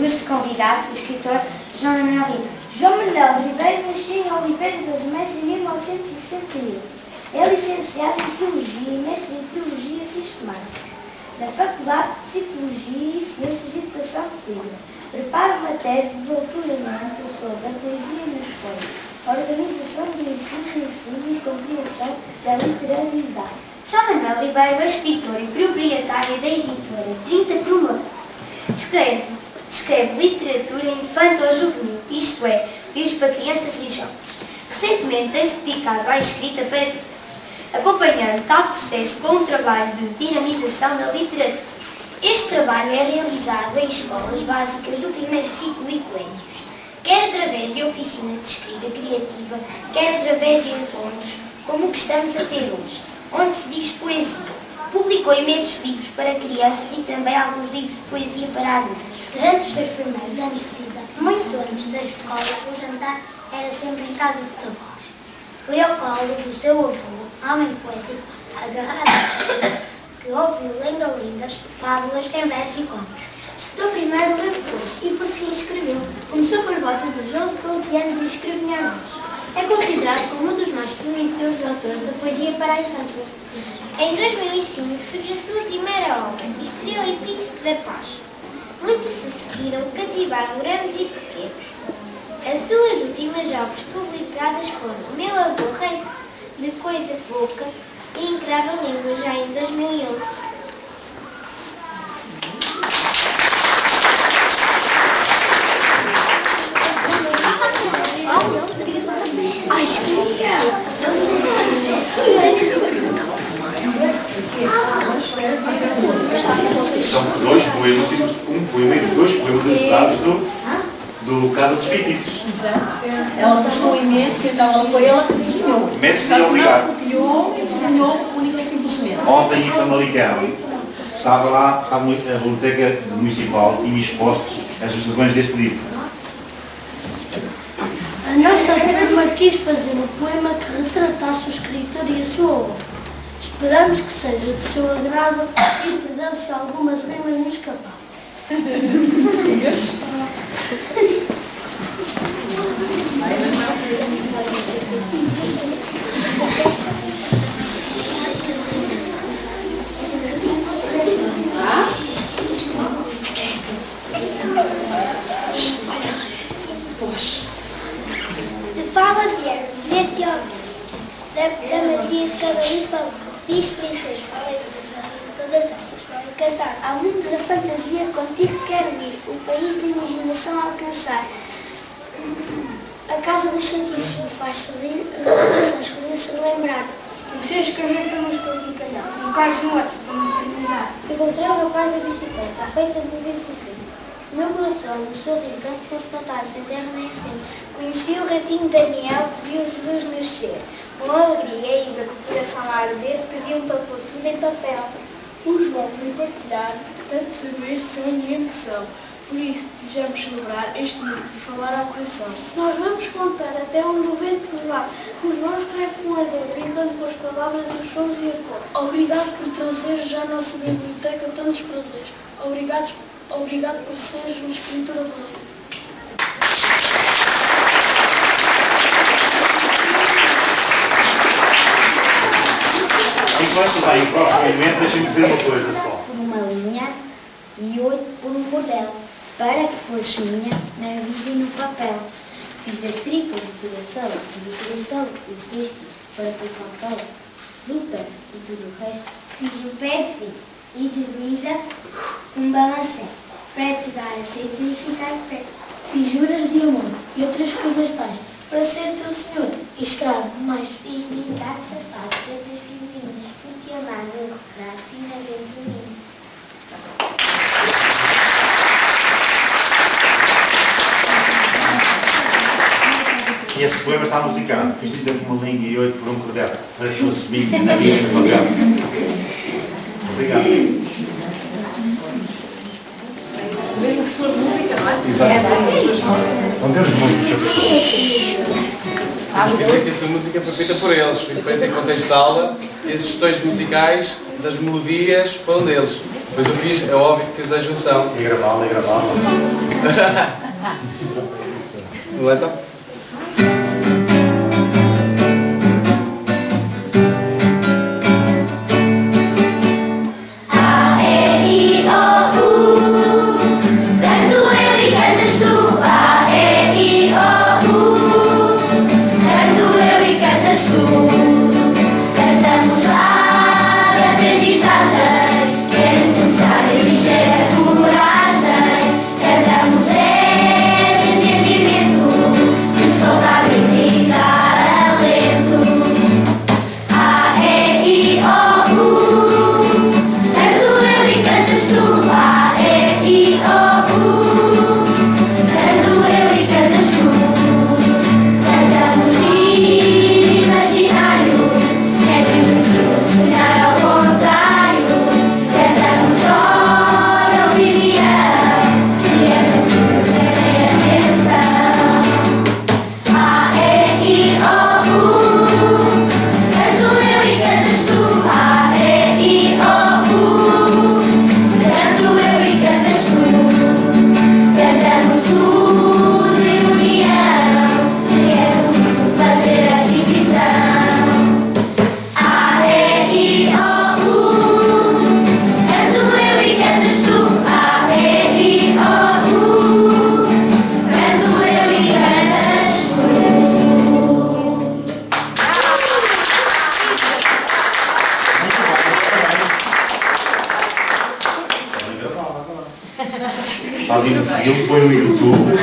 ilustre convidado, o escritor João Manuel Ribeiro. João Manuel Ribeiro nasceu em Oliveira das Mães em 1961. É licenciado em Teologia e mestre em Teologia Sistemática na Faculdade de Psicologia e Ciências de Educação de Coimbra. Prepara uma tese de doutoramento sobre a poesia na escola, organização do ensino e compreensão da literalidade. João Manuel Ribeiro é escritor e proprietário da editora 30 Cromos. Escreve literatura infanto-juvenil, isto é, livros para crianças e jovens. Recentemente tem-se dedicado à escrita para crianças, acompanhando tal processo com um trabalho de dinamização da literatura. Este trabalho é realizado em escolas básicas do primeiro ciclo e colégios, quer através de oficina de escrita criativa, quer através de encontros, como o que estamos a ter hoje, onde se diz poesia. Publicou imensos livros para crianças e também alguns livros de poesia para adultos. Durante os seus primeiros anos de vida, muito antes da escola, o jantar era sempre em casa dos avós. Foi ao colo do seu avô, homem poético, agarrado, que ouviu lenga-lingas, fábulas em versos e contos. Estudou primeiro, leu depois e por fim escreveu. Começou por volta dos 11, 12 anos e escrevia versos. É considerado como um dos mais promissores autores da poesia para a infância. Em 2005 surgiu a sua primeira obra, Estrela e Príncipe da Paz. Muitos se seguiram, cativaram grandes e pequenos. As suas últimas obras publicadas foram Meu Avô Rei de Coisa Pouca e Incrível Língua, já em 2011. São dois poemas, um poema e dois poemas ajudados do Casa dos Feitiços. Exato. Ela gostou imenso, então ela que desenhou. Merci e obrigado. Ela copiou e desenhou única e simplesmente. Ontem em Famalicão estava lá a Biblioteca Municipal e expostos as ilustrações deste livro. A nossa turma quis fazer um poema que retratasse o escritor e a sua obra. Esperamos que seja de seu agrado e perdão se algumas rimas nos escaparam. Fala de anos, ver-te ouvir, da magia de cada livro, diz princesa, falei de desafio, todas estas podem cantar. Ao mundo da fantasia contigo quero ir, o país da imaginação alcançar. A casa dos feitiços me faz sorrir, recordações felizes relembrar. Comecei a escrever poemas para o bicalhau, Carlos Motes para me finalizar. Encontrei o rapaz da bicicleta, feita de disciplina. O meu coração, no seu encanto, com os plantados sem terra nem sempre. Conheci o ratinho Daniel que viu Jesus nascer. Com alegria e da cooperação a arder, pediu-me para pôr tudo em papel. Os vão compartilhar tanto saber, sonho e emoção. Por isso desejamos celebrar este momento de falar ao coração. Nós vamos contar até onde o vento levar. Os mãos escrevem com a dor, brincando com as palavras, os sons e a cor. Obrigado por trazeres à nossa biblioteca tantos prazeres. Obrigado por seres uma escritora valente. Enquanto vai o próximo momento, deixem-me dizer uma coisa só. Por uma linha e 8 por um bordel, para que fosses minha na vida e no papel. Fiz das tripas do coração o cesto para ter papel, fruta e tudo o resto. Fiz um pé de vidro e de brisa um balancete, para te dar aceito e ficar de pé. Fiz juras de amor e outras coisas tais, para ser teu senhor e escravo mais. Fiz brincar de sapatos entre as figurinhas, por te amar no retrato e nas entrelinhas. E esse poema está musicado. Fiz 30 por uma língua e 8 por um cordel. Para que fosse minha na vida e no papel. Obrigado. Mesmo professor de música, não é? Exato. Não temos muito. Temos que dizer que esta música foi feita por eles, foi feita em contexto de aula, e as sugestões musicais das melodias foram deles. Depois eu fiz, é óbvio que fiz a junção. É gravá-la, é gravá-la. Não é, então? Cantamos lá de aprendizagem, que é necessária e ligeira coragem. Cantamos de entendimento, que solta a mente e dá alento. A, E, I, O, U. Canto eu e cantas tu. A, E, I, O, U. Canto eu e cantas tu. Cantamos imaginário, é de sonhar ao contrário. Cantamos hora ao viviar, e é preciso ter atenção. A, E, I, O, U. Canto eu e cantas tu. A, E, I, O, U. Canto eu e cantas tu. Cantamos tudo em união, e é preciso fazer a divisão. A, E, I, O, U. Canto eu e cantas tu. A, E, I, O, U. Canto eu e cantas tu. Fazem um filme, põe no YouTube.